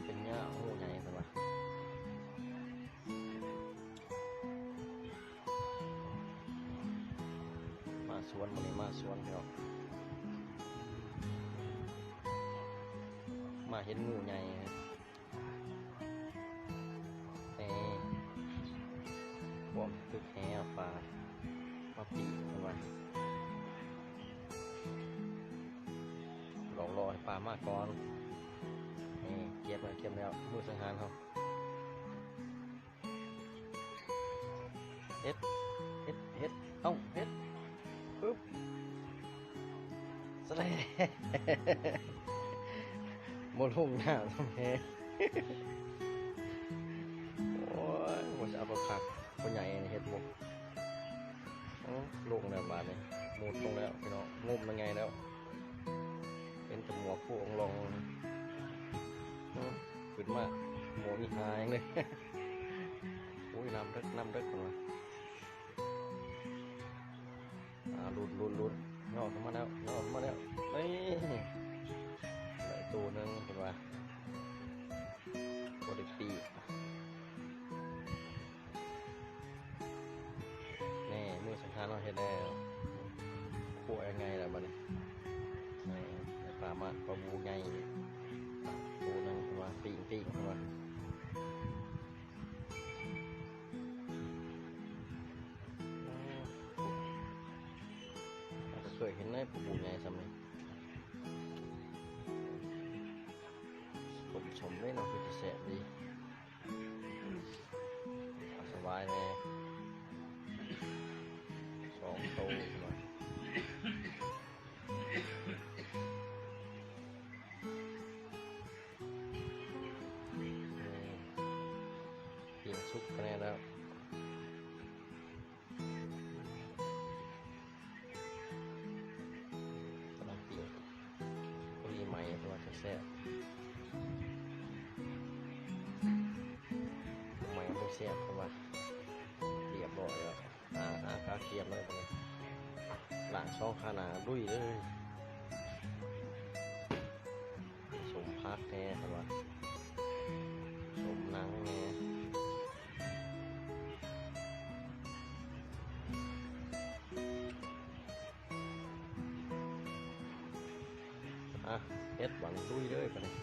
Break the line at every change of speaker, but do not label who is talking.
เป็นเนื้อหูใหญ่ใช่ปะมาสวนมันนี้มาสวนพี่น้องมาเห็นงูใหญ่พวกตึกแห่ปลามาปีใช่ปะหลอกล่อให้ปลามากก่อนเก็บแล้วมือสังหารเขาเฮ็ดเอ้าเฮ็ดปึ๊บสไลด์หมดหุ่งหน้าทำแฮโอ้ยหมดจะเอาไปขักคนใหญ่เฮ็ดบุกลงแล้วบาดนี้หมดลงแล้วพี่น้องงุ่มยังไงแล้วเป็นจมูกผู้องลงขึ้นมาหมูนี่หายเลยโอ้ยน้ำเด็กคนละลุ้นนอกมาแล้วนี่ตัวนึงเห็นว่าบริปีนี่มือสำคัญเราเห็นแล้วขั่วยังไงล่ะบ้านี้นี่ปลามาปลาบูไงตัวนึงเห็นว่าปีกเห็นว่าเคยเห็นได้ปลาบูไงสำเร็จชมได้เนาะคือจะแสบดีสบายเลย2 โตมาเปลี่ยนซุปกันแล้วกำลังเปลี่ยนพอดีใหม่ตัวจะแสบใหม่ไม่แสบเพราะว่าเรียบร้อยแล้วขาเกียบเลยหลังช่องขาหนาดุยเลยสมพักแน่ครับว่าสมนังแน่เฮ็ดหวังดุยเลยไปเลย